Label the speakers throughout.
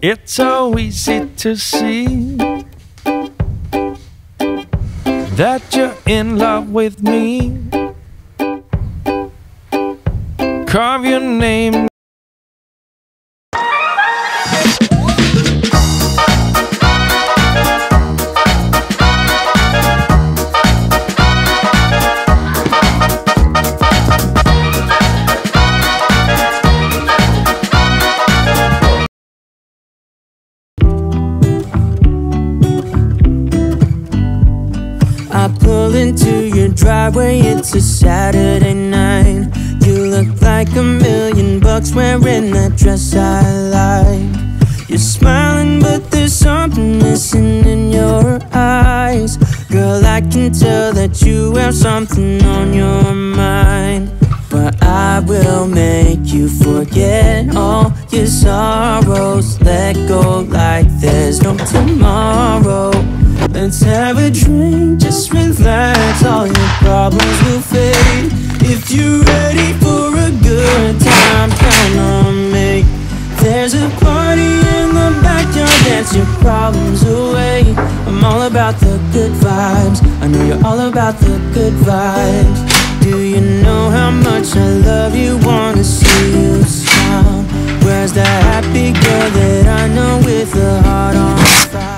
Speaker 1: It's so easy to see that you're in love with me. Carve your name.
Speaker 2: I pull into your driveway, it's a Saturday night. You look like $1,000,000 wearing that dress I like. You're smiling but there's something missing in your eyes. Girl, I can tell that you have something on your mind. But I will make you forget all your sorrows. Let go like there's no tomorrow. Let's have a drink, just relax, all your problems will fade. If you're ready for a good time, count on me. There's a party in the backyard, dance your problems away. I'm all about the good vibes, I know you're all about the good vibes. Do you know how much I love you, wanna see you smile? Where's that happy girl that I know with a heart on fire?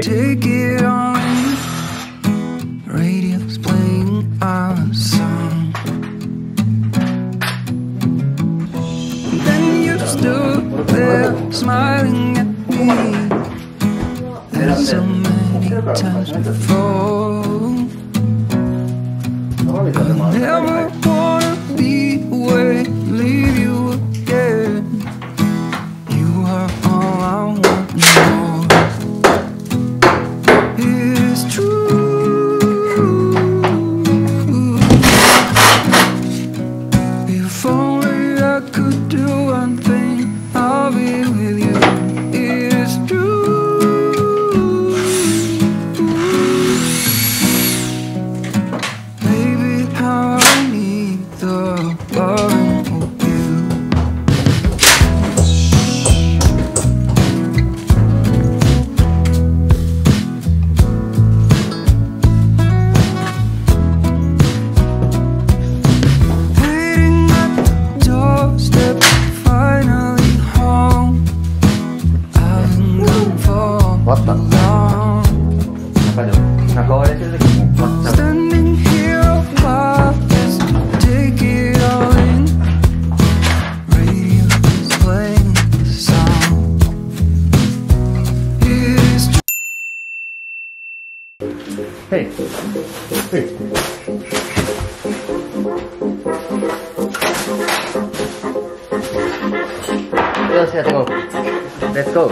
Speaker 1: Take it on. Radio's playing our song. Then you stood there smiling at me. There's so many times before. I never wanna be away, leave you again. You are all I want more. It's true. If only I could do one thing, I'll be with you. It's true. Baby, how I need the loving of you. Waiting at the doorstep, finally home. I've been gone for long.
Speaker 3: 中割れするときも終わっちゃう。
Speaker 1: Standing here a while, just take it all in. Radio is playing the song. It's true.
Speaker 3: はい。よし、やっていこう。レッツゴー。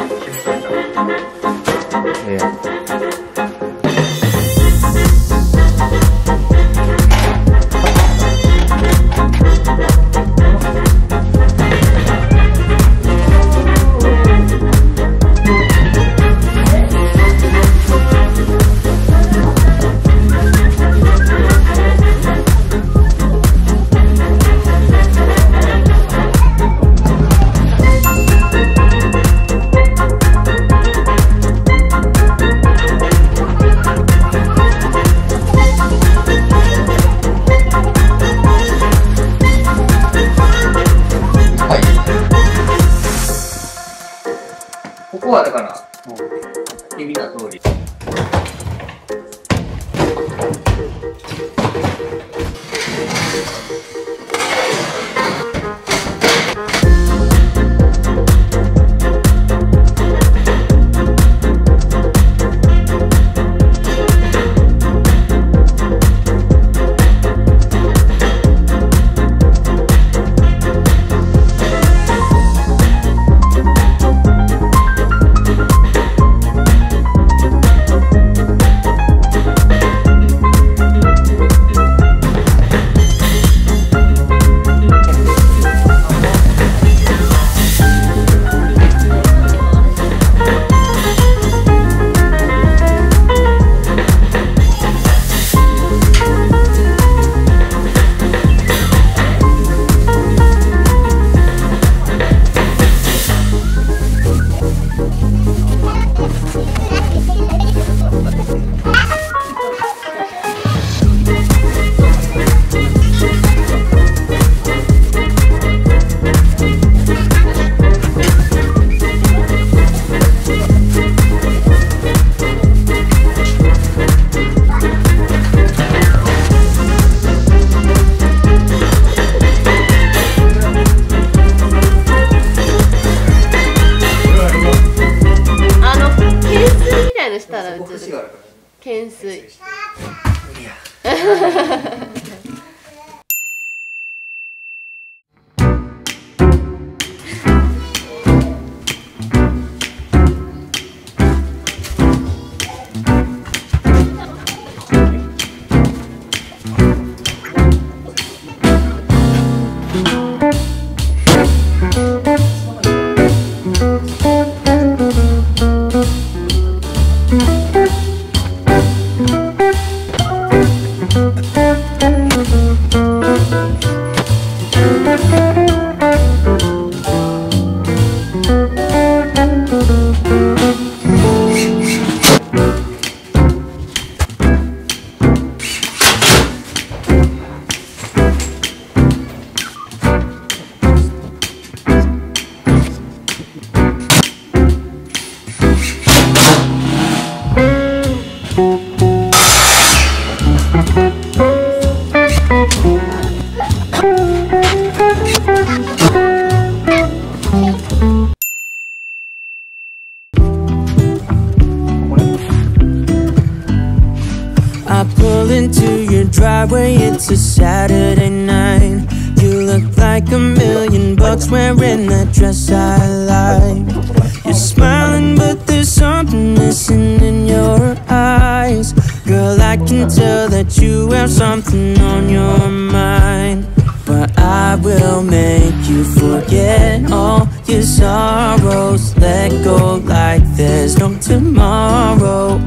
Speaker 2: I pull into your driveway, it's a Saturday night. You look like $1,000,000 wearing that dress I like. You're smiling but there's something missing in your eyes. Girl, I can tell that you have something on your mind. But I will make you forget all your sorrows. Let go like there's no tomorrow.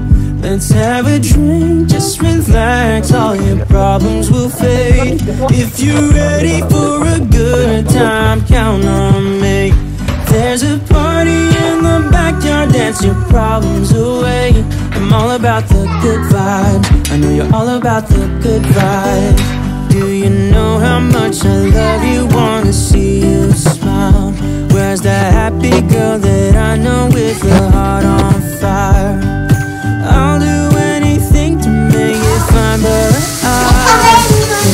Speaker 2: Let's have a drink, just relax, all your problems will fade. If you're ready for a good time, count on me. There's a party in the backyard, dance your problems away. I'm all about the good vibes, I know you're all about the good vibes. Do you know how much I love you, wanna see you smile? Where's that happy girl that I know with her heart on fire? I'll do anything to make it fine, but I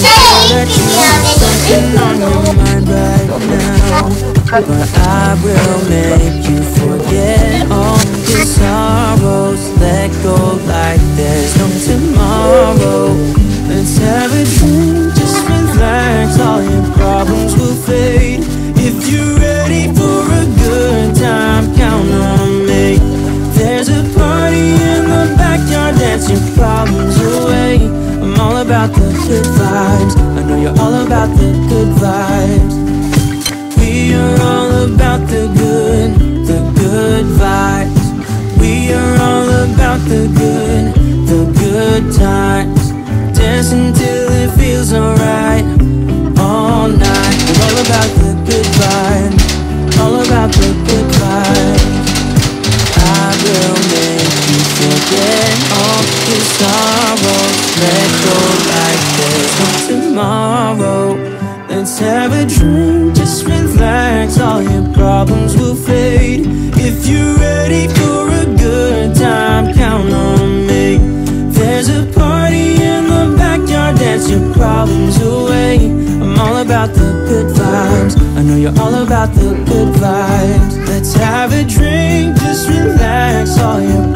Speaker 2: know that you have something on your mind right now. But I will make you forget all your sorrows. Let go like there's no tomorrow. Let's have a drink, just relax, all your problems will fade. If you're ready for a good time, count on me. There's a party in the backyard, dance your problems away. I'm all about the good vibes, I know you're all about the good vibes. We are all about the good vibes. We are all about the good times. Dance until it feels alright, all night. We're all about the good vibes, all about the good vibes. I will make you forget all your sorrows. Let go like there's no tomorrow. Let's have a drink, just relax, all your problems will fade. If you're ready for a good time, count on me. There's a party in the backyard, dance your problems away. I'm all about the good vibes, I know you're all about the good vibes. Let's have a drink, just relax, all your